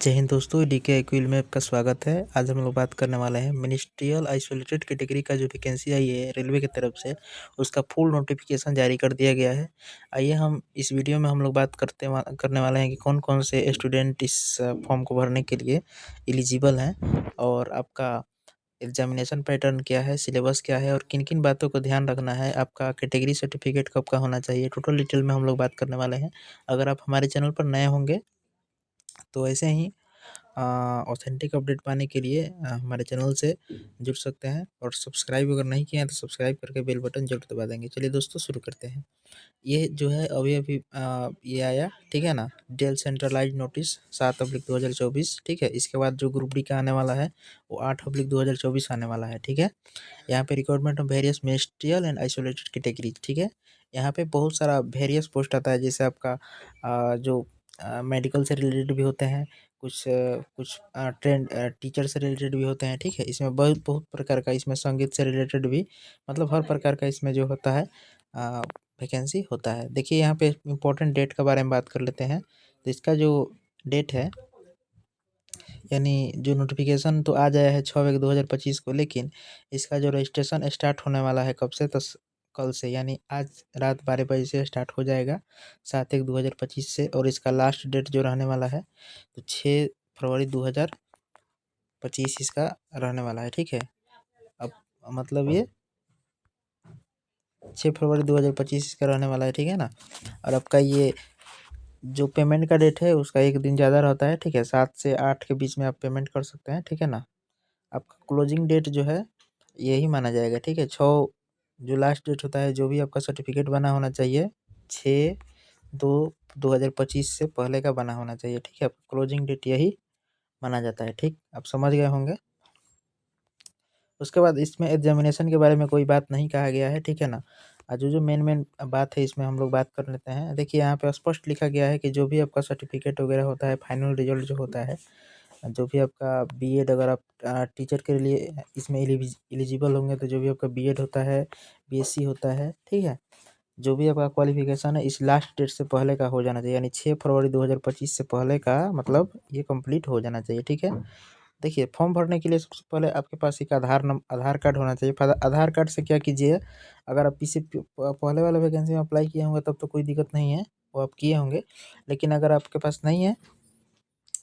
जय हिंद दोस्तों, डीके एक्विल में आपका स्वागत है। आज हम लोग बात करने वाले हैं मिनिस्ट्रियल आइसोलेटेड कैटेगरी का जो वैकेंसी आई है रेलवे की तरफ से, उसका फुल नोटिफिकेशन जारी कर दिया गया है। आइए हम इस वीडियो में हम लोग बात करने वाले हैं कि कौन कौन से स्टूडेंट इस फॉर्म को भरने के लिए एलिजिबल हैं और आपका एग्जामिनेशन पैटर्न क्या है, सिलेबस क्या है और किन किन बातों को ध्यान रखना है, आपका कैटेगरी सर्टिफिकेट कब का होना चाहिए, टोटल डिटेल में हम लोग बात करने वाले हैं। अगर आप हमारे चैनल पर नए होंगे तो ऐसे ही ऑथेंटिक अपडेट पाने के लिए हमारे चैनल से जुड़ सकते हैं और सब्सक्राइब अगर नहीं किया है तो सब्सक्राइब करके बेल बटन जरूर दबा देंगे। चलिए दोस्तों शुरू करते हैं। ये जो है अभी ये आया, ठीक है ना, डेल सेंट्रलाइज नोटिस 7/2024, ठीक है। इसके बाद जो ग्रुप डी का आने वाला है वो 8/2024 आने वाला है, ठीक है। यहाँ पे requirement of various ministerial and isolated category, ठीक है। यहाँ पे बहुत सारा वेरियस पोस्ट आता है, जैसे आपका जो मेडिकल से रिलेटेड भी होते हैं, कुछ ट्रेंड टीचर से रिलेटेड भी होते हैं, ठीक है। इसमें बहुत बहुत प्रकार का, इसमें संगीत से रिलेटेड भी, मतलब हर प्रकार का इसमें जो होता है वैकेंसी होता है। देखिए यहाँ पे इम्पोर्टेंट डेट के बारे में बात कर लेते हैं। तो इसका जो डेट है, यानी जो नोटिफिकेशन तो आ जाया है 6/1/2025 को, लेकिन इसका जो रजिस्ट्रेशन स्टार्ट होने वाला है कब से, तो कल से, यानी आज रात 12 बजे से स्टार्ट हो जाएगा 7/1/2025 से। और इसका लास्ट डेट जो रहने वाला है तो 6 फरवरी 2025 इसका रहने वाला है, ठीक है। अब मतलब ये 6 फरवरी 2025 इसका रहने वाला है, ठीक है ना। और आपका ये जो पेमेंट का डेट है उसका एक दिन ज़्यादा रहता है, ठीक है। 7 से 8 के बीच में आप पेमेंट कर सकते हैं, ठीक है ना। आपका क्लोजिंग डेट जो है यही माना जाएगा, ठीक है। 6 जो लास्ट डेट होता है, जो भी आपका सर्टिफिकेट बना होना चाहिए 6/2/2025 से पहले का बना होना चाहिए, ठीक है। क्लोजिंग डेट यही माना जाता है, ठीक, आप समझ गए होंगे। उसके बाद इसमें एग्जामिनेशन के बारे में कोई बात नहीं कहा गया है, ठीक है ना। जो मेन मेन बात है इसमें हम लोग बात कर लेते हैं। देखिए यहाँ पे स्पष्ट लिखा गया है कि जो भी आपका सर्टिफिकेट वगैरह होता है, फाइनल रिजल्ट जो होता है, जो भी आपका बीएड, अगर आप टीचर के लिए इसमें एलिजिबल होंगे तो जो भी आपका बीएड होता है, बीएससी होता है, ठीक है, जो भी आपका क्वालिफिकेशन है इस लास्ट डेट से पहले का हो जाना चाहिए, यानी 6 फरवरी 2025 से पहले का, मतलब ये कंप्लीट हो जाना चाहिए, ठीक है। देखिए फॉर्म भरने के लिए सबसे पहले आपके पास एक आधार कार्ड होना चाहिए। आधार कार्ड से क्या कीजिए, अगर आप पीछे पहले वाले वैकेंसी में अप्लाई किए होंगे तब तो कोई दिक्कत नहीं है, वो आप किए होंगे। लेकिन अगर आपके पास नहीं है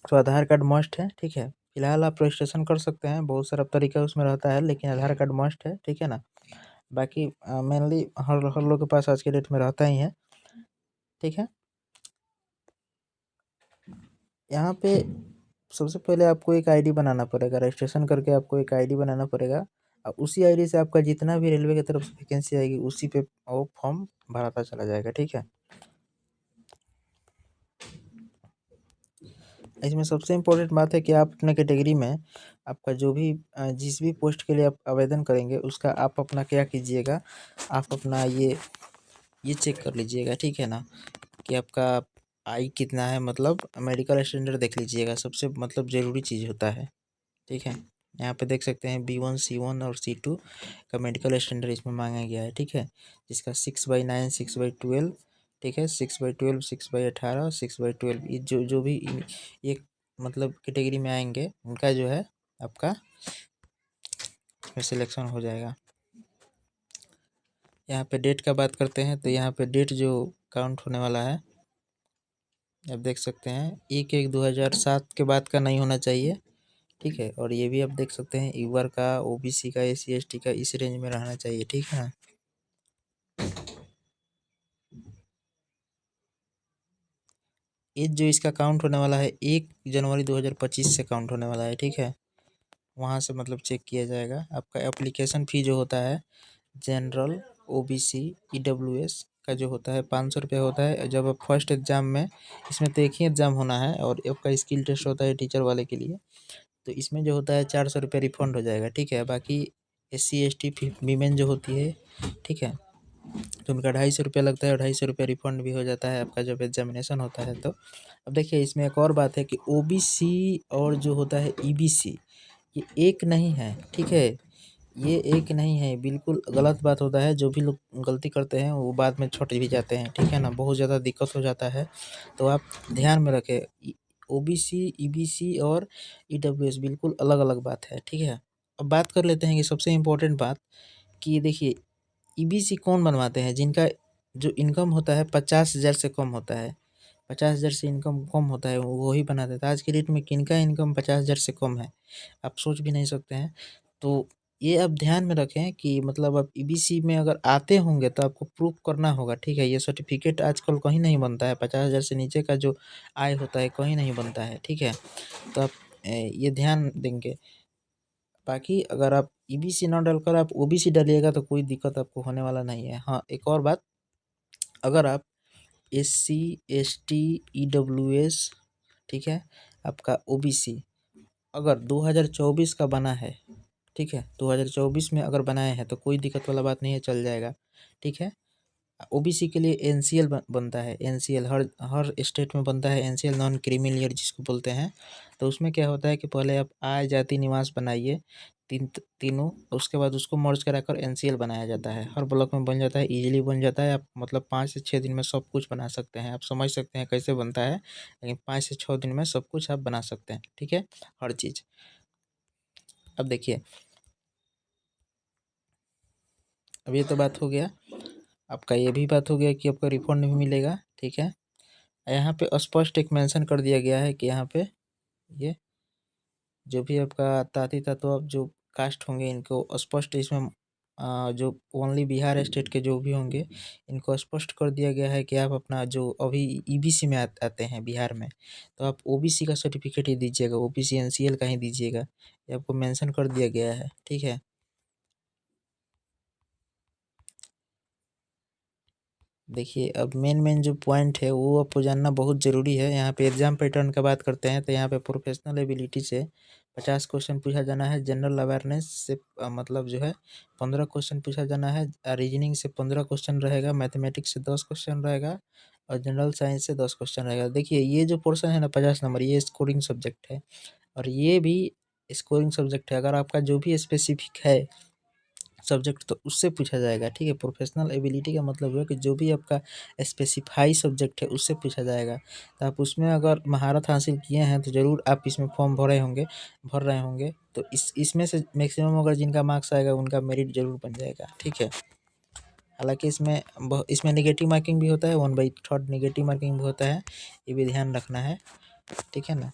तो आधार कार्ड मस्ट है, ठीक है। फिलहाल आप रजिस्ट्रेशन कर सकते हैं, बहुत सारा तरीका उसमें रहता है, लेकिन आधार कार्ड मस्ट है, ठीक है ना। बाकी मेनली हर लोग के पास आज के डेट में रहता ही है, ठीक है। यहाँ पे सबसे पहले आपको एक आईडी बनाना पड़ेगा, रजिस्ट्रेशन करके आपको एक आईडी बनाना पड़ेगा। और उसी आईडी से आपका जितना भी रेलवे की तरफ से वैकेंसी आएगी उसी पे वो फॉर्म भराता चला जाएगा, ठीक है। इसमें सबसे इम्पोर्टेंट बात है कि आप अपने कैटेगरी में आपका जो भी जिस भी पोस्ट के लिए आप आवेदन करेंगे उसका आप अपना क्या कीजिएगा, आप अपना ये चेक कर लीजिएगा, ठीक है ना, कि आपका आई कितना है, मतलब मेडिकल स्टैंडर्ड देख लीजिएगा, सबसे मतलब ज़रूरी चीज़ होता है, ठीक है। यहाँ पे देख सकते हैं B1 C1 और C2 का मेडिकल स्टैंडर्ड इसमें मांगा गया है, ठीक है। जिसका 6/9 6/12, ठीक है, 6/12 6/18 6/12, ये जो भी ये मतलब कैटेगरी में आएंगे उनका जो है आपका इसमें सिलेक्शन हो जाएगा। यहाँ पे डेट का बात करते हैं तो यहाँ पे डेट जो काउंट होने वाला है आप देख सकते हैं 1/1/2007 के बाद का नहीं होना चाहिए, ठीक है। और ये भी आप देख सकते हैं यूआर का, ओबीसी का, SC ST का इस रेंज में रहना चाहिए, ठीक है ना। एज जो इसका काउंट होने वाला है 1 जनवरी 2025 से काउंट होने वाला है, ठीक है। वहाँ से मतलब चेक किया जाएगा। आपका एप्लीकेशन फ़ी जो होता है जनरल, ओबीसी, ईडब्ल्यूएस का जो होता है 500 रुपये होता है। जब आप फर्स्ट एग्ज़ाम में, इसमें तो एक ही एग्ज़ाम होना है और आपका स्किल टेस्ट होता है टीचर वाले के लिए, तो इसमें जो होता है 400 रुपये रिफंड हो जाएगा, ठीक है। बाकी SC ST वीमेन जो होती है, ठीक है, तो उनका 250 रुपया लगता है और 250 रुपया रिफंड भी हो जाता है आपका जब एग्जामिनेशन होता है तो। अब देखिए इसमें एक और बात है कि ओबीसी और जो होता है ईबीसी, ये एक नहीं है, ठीक है। ये एक नहीं है, बिल्कुल गलत बात होता है। जो भी लोग गलती करते हैं वो बाद में छूट भी जाते हैं, ठीक है ना, बहुत ज़्यादा दिक्कत हो जाता है। तो आप ध्यान में रखें, ओबीसी, ईबीसी और ईडब्ल्यूएस बिल्कुल अलग-अलग बात है, ठीक है? अब बात कर लेते हैं कि सबसे इम्पोर्टेंट बात कि देखिए ईबीसी कौन बनवाते हैं? जिनका जो इनकम होता है 50,000 से कम होता है। 50,000 से इनकम कम होता है वो ही बना देता है। आज की डेट में किनका इनकम 50,000 से कम है? आप सोच भी नहीं सकते हैं। तो ये आप ध्यान में रखें कि मतलब आप ईबीसी में अगर आते होंगे तो आपको प्रूफ करना होगा, ठीक है? ये सर्टिफिकेट आजकल कहीं नहीं बनता है, 50,000 से नीचे का जो आय होता है कहीं नहीं बनता है, ठीक है? तो आप ये ध्यान देंगे। बाकी अगर आप ईबीसी ना डालकर आप ओबीसी डालिएगा तो कोई दिक्कत आपको होने वाला नहीं है। हाँ, एक और बात, अगर आप एससी, एसटी, ईडब्ल्यूएस, ठीक है, आपका ओबीसी अगर 2024 का बना है, ठीक है, 2024 में अगर बनाए हैं तो कोई दिक्कत वाला बात नहीं है, चल जाएगा, ठीक है। ओबीसी के लिए एनसीएल बनता है, एनसीएल हर हर स्टेट में बनता है, एनसीएल नॉन क्रीमिलियर जिसको बोलते हैं। तो उसमें क्या होता है कि पहले आप आय, जाति, निवास बनाइए, तीनों, उसके बाद उसको मर्ज कराकर एनसीएल बनाया जाता है, हर ब्लॉक में बन जाता है, इजीली बन जाता है। आप मतलब 5 से 6 दिन में सब कुछ बना सकते हैं। आप समझ सकते हैं कैसे बनता है, लेकिन 5 से 6 दिन में सब कुछ आप बना सकते हैं, ठीक है, हर चीज़। अब देखिए, अब ये तो बात हो गया, आपका ये भी बात हो गया कि आपका रिफंड भी मिलेगा, ठीक है। यहाँ पे स्पष्ट एक मेंशन कर दिया गया है कि यहाँ पे ये जो भी आपका ताती तत्व जो कास्ट होंगे इनको स्पष्ट इसमें जो ओनली बिहार स्टेट के जो भी होंगे इनको स्पष्ट कर दिया गया है कि आप अपना जो अभी ईबीसी में आते हैं बिहार में, तो आप ओबीसी का सर्टिफिकेट ही दीजिएगा, ओबीसी एनसीएल का ही दीजिएगा, ये आपको मेंशन कर दिया गया है, ठीक है। देखिए, अब मेन जो पॉइंट है वो आपको जानना बहुत ज़रूरी है। यहाँ पे एग्जाम पैटर्न का बात करते हैं तो यहाँ पे प्रोफेशनल एबिलिटी से 50 क्वेश्चन पूछा जाना है, जनरल अवेयरनेस से मतलब जो है 15 क्वेश्चन पूछा जाना है, रीजनिंग से 15 क्वेश्चन रहेगा, मैथमेटिक्स से 10 क्वेश्चन रहेगा और जनरल साइंस से 10 क्वेश्चन रहेगा। देखिए ये जो पोर्सन है ना 50 नंबर, ये स्कोरिंग सब्जेक्ट है और ये भी स्कोरिंग सब्जेक्ट है। अगर आपका जो भी स्पेसिफिक है सब्जेक्ट तो उससे पूछा जाएगा, ठीक है। प्रोफेशनल एबिलिटी का मतलब है कि जो भी आपका स्पेसिफाई सब्जेक्ट है उससे पूछा जाएगा। तो आप उसमें अगर महारत हासिल किए हैं तो ज़रूर आप इसमें फॉर्म भर रहे होंगे, तो इसमें से मैक्सिमम अगर जिनका मार्क्स आएगा उनका मेरिट ज़रूर बन जाएगा, ठीक है। हालांकि इसमें नेगेटिव मार्किंग भी होता है, 1/3 नेगेटिव मार्किंग भी होता है, ये भी ध्यान रखना है, ठीक है ना।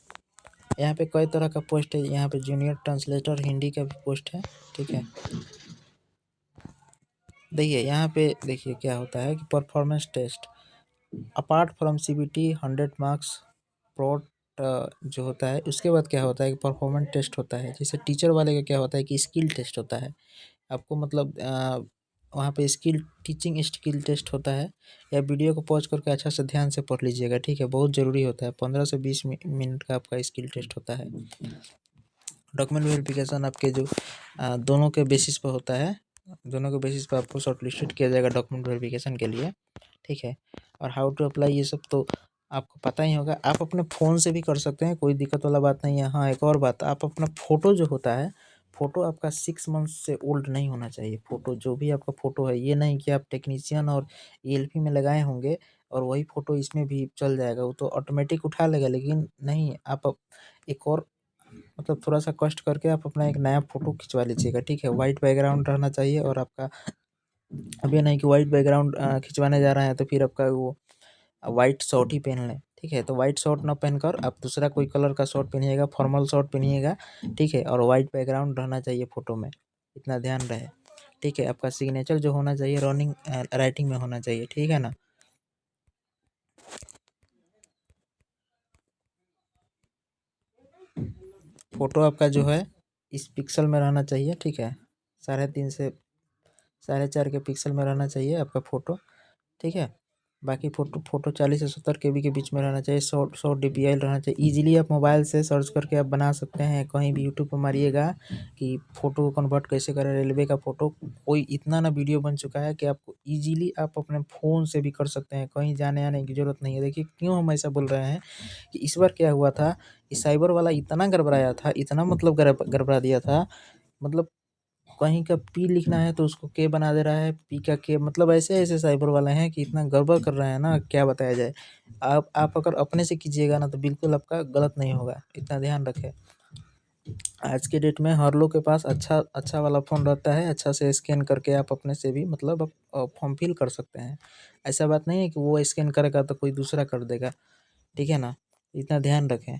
यहाँ पे कई तरह का पोस्ट है, यहाँ पे जूनियर ट्रांसलेटर हिंदी का भी पोस्ट है, ठीक है। देखिए यहाँ पे देखिए क्या होता है कि performance test apart from CBT 100 marks प्रोट जो होता है, उसके बाद क्या होता है कि परफॉर्मेंस टेस्ट होता है। जैसे टीचर वाले का क्या होता है कि स्किल टेस्ट होता है, आपको मतलब वहाँ पे स्किल टीचिंग स्किल टेस्ट होता है। या वीडियो को पॉज करके अच्छा से ध्यान से पढ़ लीजिएगा, ठीक है, बहुत ज़रूरी होता है। 15 से 20 मिनट का आपका स्किल टेस्ट होता है। डॉक्यूमेंट वेरिफिकेशन आपके जो दोनों के बेसिस पर होता है, दोनों के बेसिस पर आपको शॉर्ट लिस्टेड किया जाएगा डॉक्यूमेंट वेरिफिकेशन के लिए, ठीक है। और हाउ टू अप्लाई ये सब तो आपको पता ही होगा, आप अपने फ़ोन से भी कर सकते हैं, कोई दिक्कत वाला बात नहीं है। हाँ, एक और बात, आप अपना फ़ोटो जो होता है, फ़ोटो आपका 6 मंथ से ओल्ड नहीं होना चाहिए। फ़ोटो जो भी आपका फ़ोटो है, ये नहीं कि आप टेक्नीशियन और ईएलपी में लगाए होंगे और वही फ़ोटो इसमें भी चल जाएगा, वो तो ऑटोमेटिक उठा लेगा। लेकिन नहीं, आप एक और मतलब थोड़ा-सा कष्ट करके आप अपना एक नया फ़ोटो खिंचवा लीजिएगा, ठीक है। व्हाइट बैकग्राउंड रहना चाहिए और आपका अब ये नहीं कि व्हाइट बैकग्राउंड खिंचवाने जा रहे हैं तो फिर आपका वो व्हाइट शर्ट ही पहन लें, ठीक है। तो व्हाइट शर्ट ना पहनकर आप दूसरा कोई कलर का शर्ट पहनिएगा, फॉर्मल शर्ट पहनिएगा, ठीक है। और व्हाइट बैकग्राउंड रहना चाहिए फ़ोटो में, इतना ध्यान रहे, ठीक है। आपका सिग्नेचर जो होना चाहिए रनिंग राइटिंग में होना चाहिए, ठीक है ना। फ़ोटो आपका जो है इस पिक्सल में रहना चाहिए, ठीक है। 3.5 से 4.5 के पिक्सल में रहना चाहिए आपका फ़ोटो, ठीक है। बाकी फ़ोटो 40 से 70 केबी के बीच में रहना चाहिए, 100 डीपीआई रहना चाहिए। ईज़िली आप मोबाइल से सर्च करके आप बना सकते हैं, कहीं भी यूट्यूब पर मारिएगा कि फ़ोटो को कन्वर्ट कैसे करें रेलवे का फ़ोटो। कोई इतना ना वीडियो बन चुका है कि आपको ईज़िली आप अपने फ़ोन से भी कर सकते हैं, कहीं जाने-आने की ज़रूरत नहीं है। देखिए क्यों हम ऐसा बोल रहे हैं कि इस बार क्या हुआ था कि साइबर वाला इतना गड़बड़ाया था, इतना मतलब गड़बड़ा दिया था, मतलब कहीं का पी लिखना है तो उसको के बना दे रहा है, पी का के, मतलब ऐसे ऐसे साइबर वाले हैं कि इतना गड़बड़ कर रहे हैं ना, क्या बताया जाए। आप अगर अपने से कीजिएगा ना तो बिल्कुल आपका गलत नहीं होगा, इतना ध्यान रखें। आज के डेट में हर लोग के पास अच्छा अच्छा वाला फ़ोन रहता है, अच्छा से स्कैन करके आप अपने से भी मतलब फॉर्म फिल कर सकते हैं। ऐसा बात नहीं है कि वो स्कैन करेगा तो कोई दूसरा कर देगा, ठीक है ना? इतना ध्यान रखें।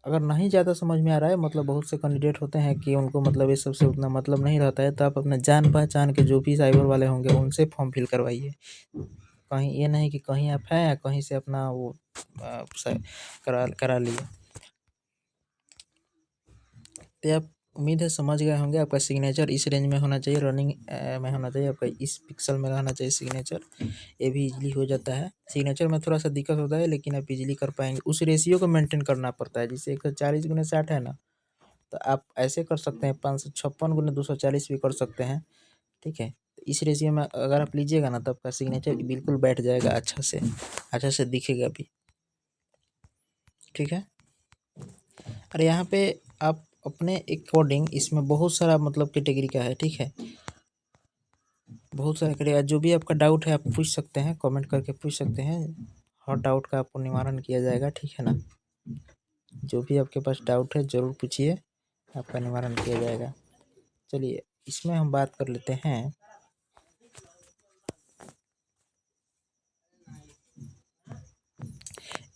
अगर नहीं ज़्यादा समझ में आ रहा है, मतलब बहुत से कैंडिडेट होते हैं कि उनको मतलब ये सब से उतना मतलब नहीं रहता है, तो आप अपने जान पहचान के जो भी साइबर वाले होंगे उनसे फॉर्म फिल करवाइए। कहीं ये नहीं कि कहीं आप हैं, कहीं से अपना वो करा करा लिए। तो आप उम्मीद है समझ गए होंगे। आपका सिग्नेचर इस रेंज में होना चाहिए, रनिंग में होना चाहिए, आपका इस पिक्सल में रहना चाहिए सिग्नेचर। ये भी इजीली हो जाता है। सिग्नेचर में थोड़ा सा दिक्कत होता है, लेकिन आप इजीली कर पाएंगे। उस रेशियो को मेंटेन करना पड़ता है, जैसे 140/60 है ना, तो आप ऐसे कर सकते हैं, 556/240 भी कर सकते हैं, ठीक है। तो इस रेशियो में अगर आप लीजिएगा ना तो आपका सिग्नेचर बिल्कुल बैठ जाएगा, अच्छा से दिखेगा भी, ठीक है। और यहाँ पे आप अपने अकॉर्डिंग, इसमें बहुत सारा मतलब कैटेगरी का है, ठीक है। बहुत सारे कैटेगरी, जो भी आपका डाउट है आप पूछ सकते हैं, कमेंट करके पूछ सकते हैं। हर डाउट का आपको निवारण किया जाएगा, ठीक है ना। जो भी आपके पास डाउट है ज़रूर पूछिए, आपका निवारण किया जाएगा। चलिए इसमें हम बात कर लेते हैं।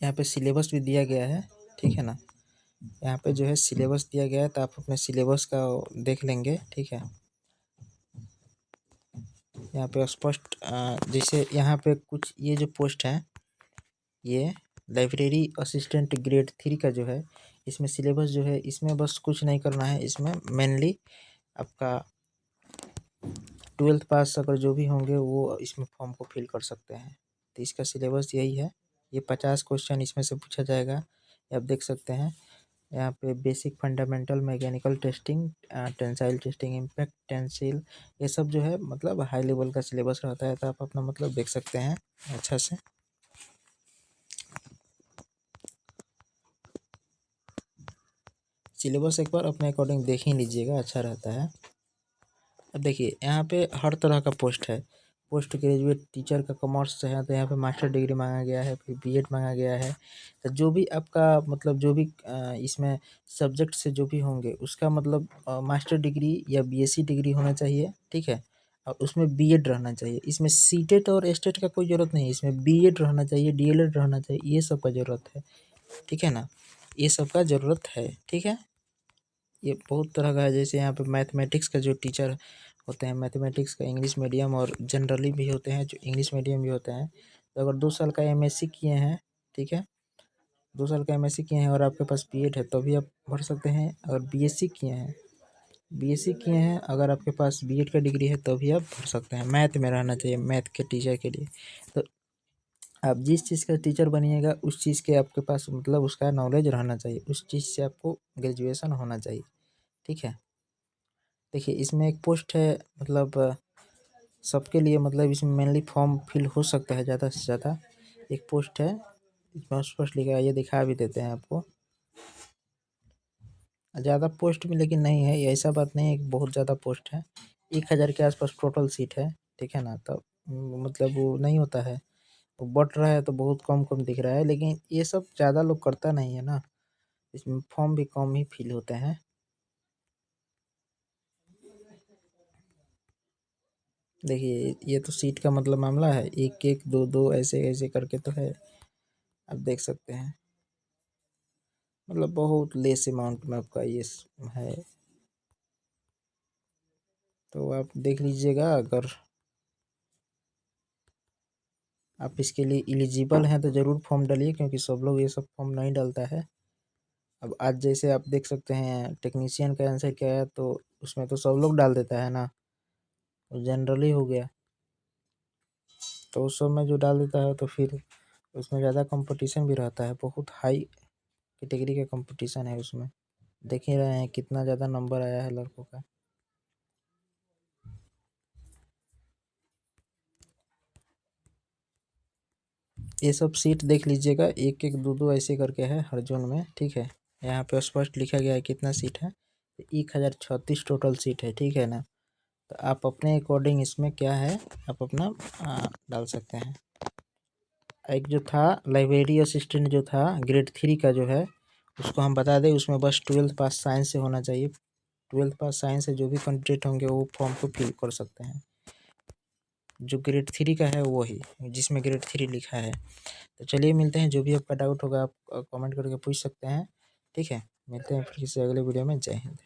यहाँ पे सिलेबस भी दिया गया है, ठीक है ना। यहाँ पे जो है सिलेबस दिया गया है, तो आप अपने सिलेबस का देख लेंगे, ठीक है। यहाँ पे स्पष्ट जैसे यहाँ पे कुछ ये जो पोस्ट है, ये लाइब्रेरी असिस्टेंट ग्रेड 3 का जो है, इसमें सिलेबस जो है, इसमें बस कुछ नहीं करना है। इसमें मेनली आपका 12th पास अगर जो भी होंगे वो इसमें फॉर्म को फिल कर सकते हैं। तो इसका सिलेबस यही है। ये 50 क्वेश्चन इसमें से पूछा जाएगा, ये आप देख सकते हैं। यहाँ पे basic fundamental mechanical testing, tensile testing, impact tensile, ये सब जो है मतलब हाई लेवल का सिलेबस रहता है। तो आप अपना मतलब देख सकते हैं अच्छा से। सिलेबस एक बार अपने अकॉर्डिंग देख ही लीजिएगा, अच्छा रहता है। अब देखिए यहाँ पे हर तरह का पोस्ट है। पोस्ट ग्रेजुएट टीचर का कॉमर्स है, तो यहाँ पे मास्टर डिग्री मांगा गया है, फिर बीएड मांगा गया है। तो जो भी आपका मतलब जो भी इसमें सब्जेक्ट से जो भी होंगे उसका मतलब मास्टर डिग्री या बीएससी डिग्री होना चाहिए, ठीक है। और उसमें बीएड रहना चाहिए। इसमें सीटेट और एस्टेट का कोई ज़रूरत नहीं है, इसमें बीएड रहना चाहिए, डीएलएड रहना चाहिए, ये सब का ज़रूरत है, ठीक है ना। ये सब का ज़रूरत है, ठीक है। ये बहुत तरह का है, जैसे यहाँ पे मैथमेटिक्स का जो टीचर होते हैं, मैथमेटिक्स का इंग्लिश मीडियम और जनरली भी होते हैं जो इंग्लिश मीडियम भी होते हैं। तो अगर 2 साल का एमएससी किए हैं, ठीक है, 2 साल का एमएससी किए हैं और आपके पास बीएड है तो भी आप भर सकते हैं। अगर बीएससी किए हैं, अगर आपके पास बीएड का डिग्री है तो भी आप भर सकते हैं। मैथ में रहना चाहिए, मैथ के टीचर के लिए। तो आप जिस चीज़ का टीचर बनिएगा उस चीज़ के आपके पास मतलब उसका नॉलेज रहना चाहिए, उस चीज़ से आपको ग्रेजुएशन होना चाहिए, ठीक है। देखिए इसमें एक पोस्ट है, मतलब सबके लिए, मतलब इसमें मेनली फॉर्म फिल हो सकता है ज़्यादा से ज़्यादा। एक पोस्ट है, इसमें स्पष्ट लिखा है, ये दिखा भी देते हैं आपको। ज़्यादा पोस्ट भी लेकिन नहीं है, ये ऐसा बात नहीं है कि बहुत ज़्यादा पोस्ट है। 1000 के आसपास टोटल सीट है, ठीक है ना। तो मतलब वो नहीं होता है, वो बढ़ रहा है तो बहुत कम कम दिख रहा है, लेकिन ये सब ज़्यादा लोग करता नहीं है ना, इसमें फॉर्म भी कम ही फिल होते हैं। देखिए ये तो सीट का मतलब मामला है, एक एक दो दो ऐसे ऐसे करके तो है, आप देख सकते हैं। मतलब बहुत लेस अमाउंट में आपका ये है, तो आप देख लीजिएगा। अगर आप इसके लिए एलिजिबल हैं तो ज़रूर फॉर्म डालिए, क्योंकि सब लोग ये सब फॉर्म नहीं डालता है। अब आज जैसे आप देख सकते हैं टेक्नीशियन का आंसर क्या है, तो उसमें तो सब लोग डाल देता है ना, वो जनरली हो गया। तो उस सब में जो डाल देता है तो फिर उसमें ज़्यादा कंपटीशन भी रहता है, बहुत हाई कैटेगरी का कंपटीशन है उसमें। देख ही रहे हैं कितना ज़्यादा नंबर आया है लड़कों का। ये सब सीट देख लीजिएगा, एक एक दो दो ऐसे करके है हर जोन में, ठीक है। यहाँ पे स्पष्ट लिखा गया है कितना सीट है। 1036 टोटल सीट है, ठीक है ना। तो आप अपने अकॉर्डिंग इसमें क्या है आप अपना डाल सकते हैं। एक जो था लाइब्रेरी असिस्टेंट जो था ग्रेड 3 का जो है उसको हम बता दें, उसमें बस 12th पास साइंस से होना चाहिए। 12th पास साइंस से जो भी कैंडिडेट होंगे वो फॉर्म को फिल कर सकते हैं। जो ग्रेड 3 का है वही, जिसमें ग्रेड 3 लिखा है। तो चलिए मिलते हैं, जो भी आपका डाउट होगा आप कमेंट करके पूछ सकते हैं, ठीक है। मिलते हैं फिर किसी अगले वीडियो में। जय हिंद।